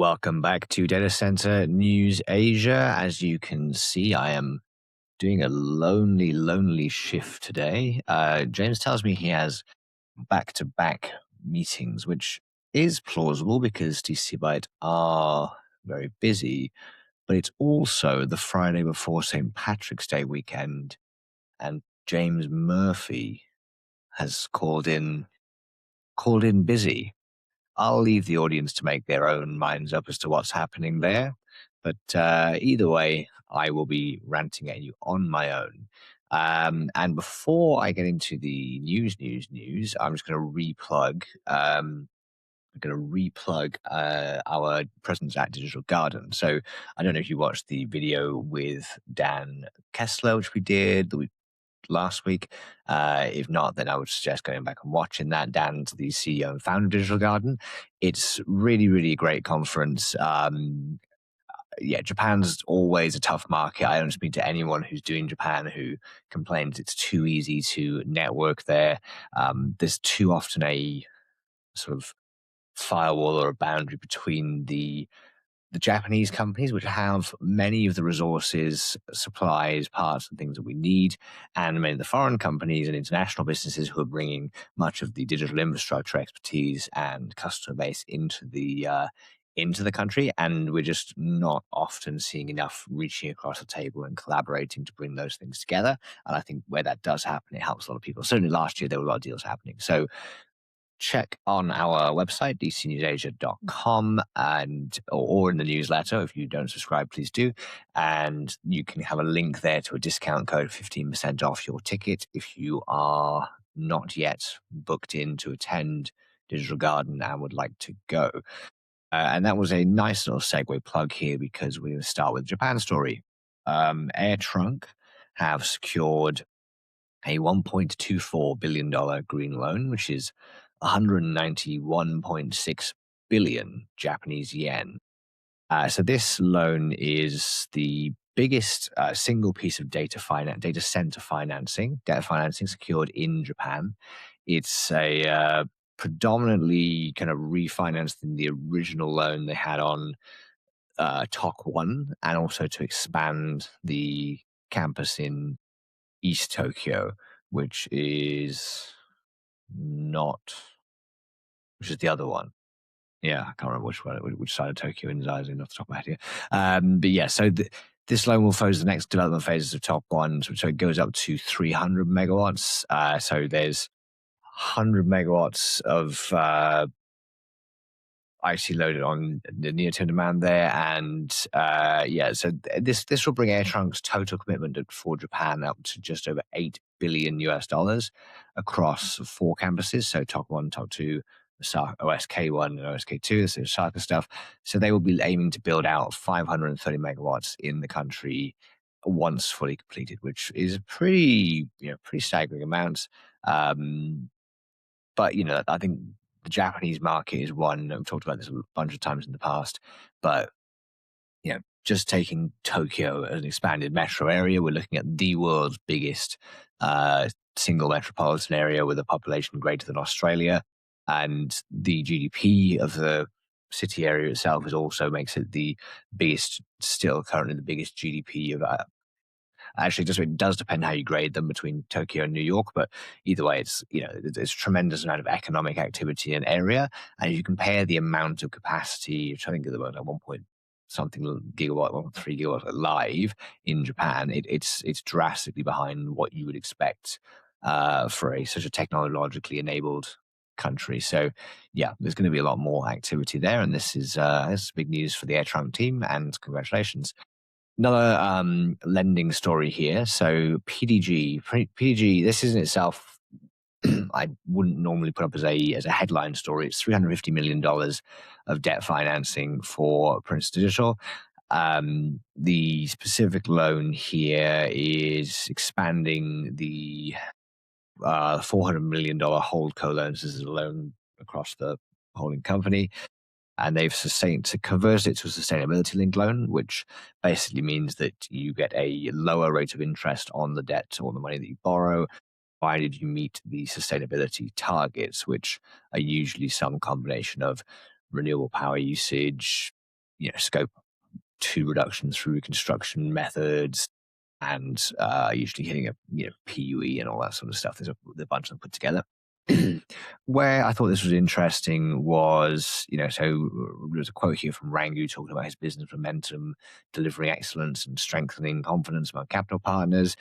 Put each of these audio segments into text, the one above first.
Welcome back to Data Center News Asia. As you can see, I am doing a lonely shift today. James tells me he has back-to-back meetings, which is plausible because TC Byte are very busy, but it's also the Friday before St. Patrick's Day weekend, and James Murphy has called in busy. I'll leave the audience to make their own minds up as to what's happening there. But either way, I will be ranting at you on my own. And before I get into the news, I'm just going to replug. Our presence at Digital Garden. So I don't know if you watched the video with Dan Kessler, which we did last week. If not, then I would suggest going back and watching that. Dan's the CEO and founder of Digital Garden. It's really a great conference. Japan's always a tough market. I don't speak to anyone who's doing Japan who complains it's too easy to network there. There's too often a sort of firewall or a boundary between the Japanese companies, which have many of the resources, supplies, parts, and things that we need, and many of the foreign companies and international businesses who are bringing much of the digital infrastructure expertise and customer base into the country. And we're just not often seeing enough reaching across the table and collaborating to bring those things together. And I think where that does happen, it helps a lot of people. Certainly last year, there were a lot of deals happening. So check on our website, dcnewsasia.com, or in the newsletter. If you don't subscribe, please do. And you can have a link there to a discount code, 15% off your ticket if you are not yet booked in to attend Digital Garden and would like to go. And that was a nice little segue plug here because we're going to start with Japan story. AirTrunk have secured a $1.24 billion green loan, which is 191.6 billion Japanese yen. So this loan is the biggest single piece of data center financing, debt financing secured in Japan. It's a predominantly kind of refinanced in the original loan they had on TOC 1, and also to expand the campus in East Tokyo, which is the other one. Yeah, I can't remember which side of Tokyo in Zazen off the top of my head here. But yeah, so this loan will focus the next development phases of TOC 1, so it goes up to 300 megawatts. So there's 100 megawatts of IC loaded on the near-term demand there, and so this will bring AirTrunk's total commitment for Japan up to just over $8 billion across 4 campuses. So TOC 1, TOC 2, OSK 1, and OSK 2. This is Osaka stuff. So they will be aiming to build out 530 megawatts in the country once fully completed, which is pretty staggering amounts. But I think the Japanese market is one. I've talked about this a bunch of times in the past, but just taking Tokyo as an expanded metro area, we're looking at the world's biggest single metropolitan area with a population greater than Australia, and the GDP of the city area itself also makes it the biggest, still currently the biggest GDP of actually, it does depend how you grade them between Tokyo and New York, but either way, it's there's a tremendous amount of economic activity in an area, and you compare the amount of capacity, which I think is about 1 point something gigawatt, 1.3 gigawatts live in Japan. It's drastically behind what you would expect for such a technologically enabled country. So yeah, there's going to be a lot more activity there, and this is big news for the AirTrunk team, and congratulations. Another lending story here. So PDG, this is in itself, I wouldn't normally put up as a headline story. It's $350 million of debt financing for Princeton Digital. The specific loan here is expanding the $400 million holdco loans. This is a loan across the holding company. And they've converted it to a sustainability-linked loan, which basically means that you get a lower rate of interest on the debt or the money that you borrow, provided you meet the sustainability targets, which are usually some combination of renewable power usage, scope 2 reduction through construction methods, and usually hitting a PUE and all that sort of stuff. There's a bunch of them put together. Where I thought this was interesting was, so there's a quote here from Rangu talking about his business momentum, delivering excellence and strengthening confidence among capital partners.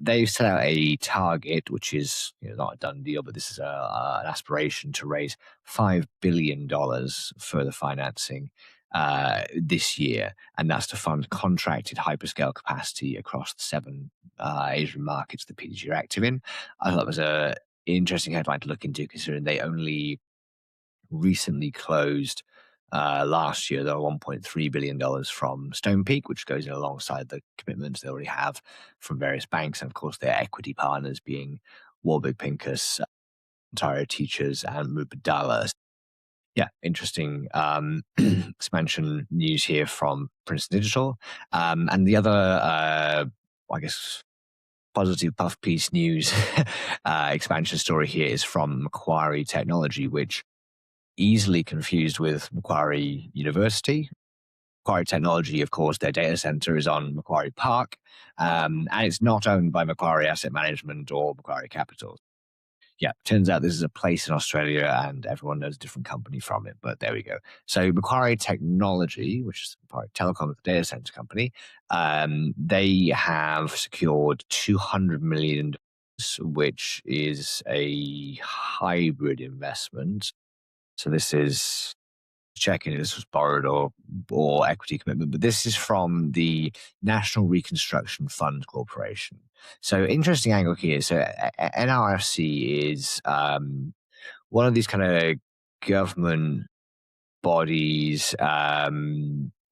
They've set out a target, which is not a done deal, but this is an aspiration to raise $5 billion further financing this year, and that's to fund contracted hyperscale capacity across the 7 Asian markets that PDG are active in. I thought it was a interesting headline to look into, considering they only recently closed last year, though, $1.3 billion from Stonepeak, which goes in alongside the commitments they already have from various banks, and of course their equity partners being Warburg Pincus, Ontario Teachers, and Mubadala. Yeah, interesting expansion news here from Princeton Digital. And the other, I guess, positive puff piece news expansion story here is from Macquarie Technology, which easily confused with Macquarie University. Macquarie Technology, of course, their data center is on Macquarie Park, and it's not owned by Macquarie Asset Management or Macquarie Capital. Yeah, turns out this is a place in Australia and everyone knows a different company from it, but there we go. So Macquarie Technology, which is Macquarie Telecom, the data center company, they have secured $200 million, which is a hybrid investment. So this is checking if this was borrowed or equity commitment, but this is from the National Reconstruction Fund Corporation. So interesting angle here. So NRFC is one of these kind of government bodies.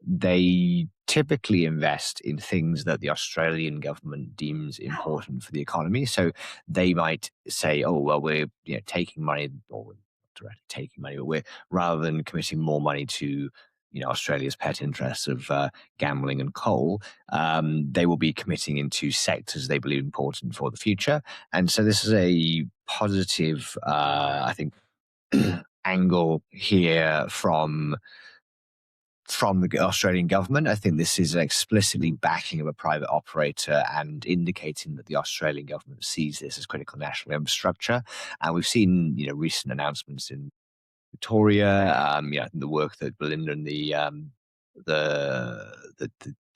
They typically invest in things that the Australian government deems important for the economy. So they might say, "Oh, well, we're taking money, or we're not directly taking money, but we're rather than committing more money to Australia's pet interests of gambling and coal, they will be committing into sectors they believe important for the future." And so this is a positive, I think, angle here from the Australian government. I think this is explicitly backing of a private operator and indicating that the Australian government sees this as critical national infrastructure. And we've seen, recent announcements in Victoria, the work that Belinda and the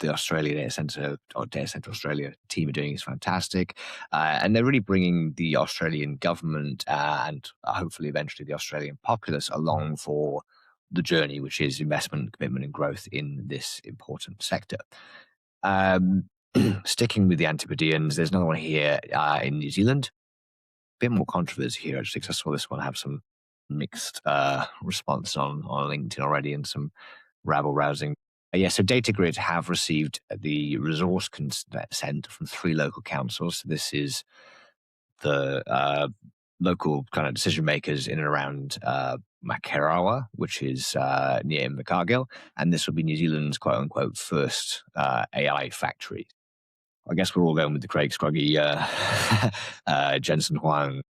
Australian Data Centre or Data Centre Australia team are doing is fantastic. And they're really bringing the Australian government and hopefully eventually the Australian populace along for the journey, which is investment, commitment, and growth in this important sector. Sticking with the Antipodeans, there's another one here in New Zealand. Bit more controversy here, actually, because I saw this one have some mixed response on LinkedIn already and some rabble-rousing. So DataGrid have received the resource consent from 3 local councils. So this is the local kind of decision makers in and around Makarawa, which is near Invercargill, and this will be New Zealand's quote-unquote first AI factory. I guess we're all going with the Craig Scroggy, Jensen Huang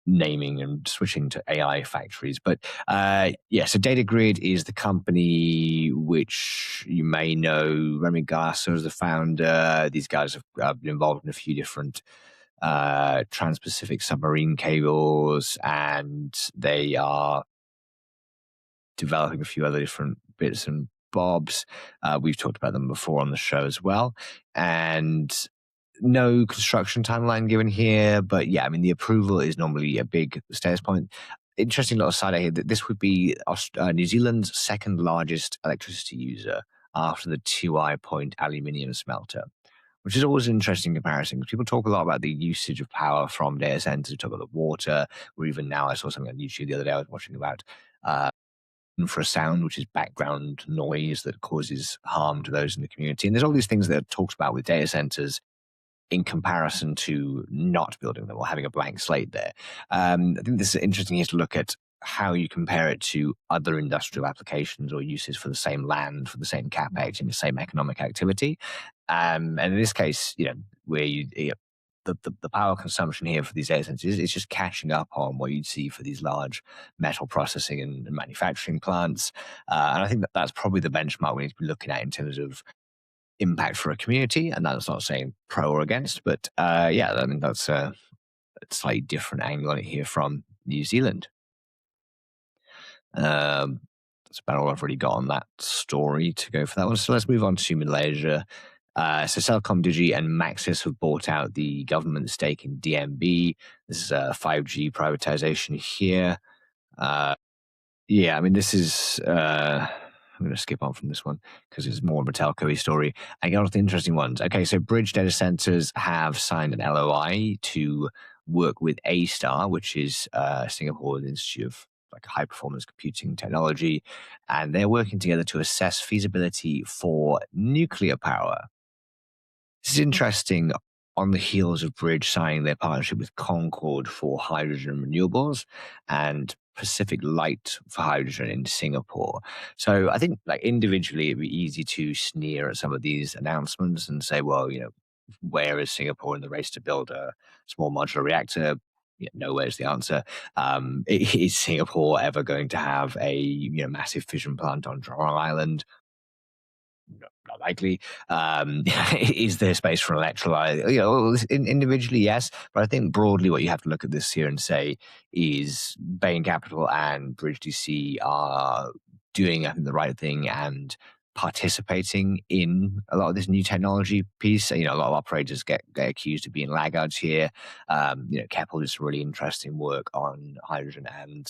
naming and switching to AI factories. But so DataGrid is the company which you may know. Remy Gasser is the founder. These guys have been involved in a few different trans-Pacific submarine cables, and they are developing a few other different bits and bobs. We've talked about them before on the show as well. And no construction timeline given here, but the approval is normally a big status point. Interesting little side here that this would be New Zealand's second largest electricity user after the Tuai Point aluminium smelter, which is always an interesting comparison because people talk a lot about the usage of power from data centers, talk about the water, or even now I saw something on YouTube the other day I was watching about infrasound, which is background noise that causes harm to those in the community. And there's all these things that are talked about with data centers in comparison to not building them or having a blank slate there. I think this is interesting here to look at how you compare it to other industrial applications or uses for the same land, for the same capex, and the same economic activity. And in this case, where the power consumption here for these data centers is just catching up on what you'd see for these large metal processing and manufacturing plants. And I think that that's probably the benchmark we need to be looking at in terms of impact for a community. And that's not saying pro or against, but yeah, I mean, that's a slightly different angle on it here from New Zealand. That's about all I've really got on that story to go for that one. So let's move on to Malaysia. So CelcomDigi and Maxis have bought out the government stake in DNB. This is a 5G privatization here. Yeah, I mean, this is. I'm going to skip on from this one because it's more of a telco-y story. I get on to the interesting ones. Okay, so Bridge Data Centers have signed an LOI to work with A-Star, which is Singapore's Institute of high performance computing technology, and they're working together to assess feasibility for nuclear power. This is interesting on the heels of Bridge signing their partnership with Concord for hydrogen renewables and Pacific Light for hydrogen in Singapore. So I think individually it'd be easy to sneer at some of these announcements and say, well, where is Singapore in the race to build a small modular reactor? Yeah, nowhere's the answer. Is Singapore ever going to have a massive fission plant on Jurong Island? No, not likely. Is there space for an electrolyzer? Individually, yes. But I think broadly what you have to look at this here and say is Bain Capital and Bridge DC are doing, I think, the right thing and participating in a lot of this new technology piece. A lot of operators get accused of being laggards here. Keppel did some really interesting work on hydrogen and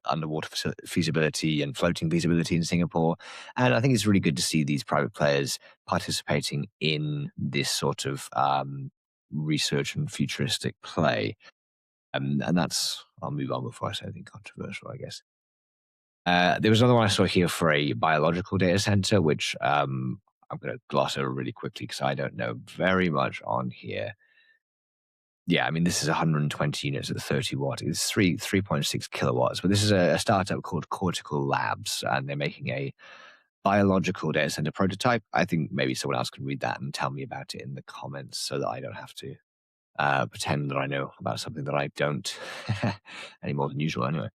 underwater feasibility and floating feasibility in Singapore. And I think it's really good to see these private players participating in this sort of research and futuristic play. And that's, I'll move on before I say anything controversial, I guess. There was another one I saw here for a biological data center, which I'm going to gloss over really quickly because I don't know very much on here. Yeah, I mean, this is 120 units at 30 watt. It's 3.6 kilowatts. But this is a startup called Cortical Labs, and they're making a biological data center prototype. I think maybe someone else can read that and tell me about it in the comments so that I don't have to pretend that I know about something that I don't any more than usual anyway.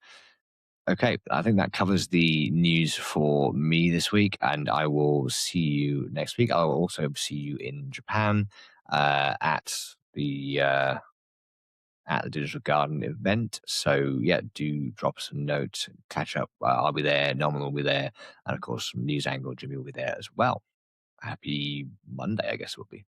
Okay, I think that covers the news for me this week, and I will see you next week. I'll also see you in Japan at the Digital Garden event. So yeah, do drop us a note, catch up. I'll be there, Norman will be there, and of course, News Angle Jimmy will be there as well. Happy Monday, I guess it will be.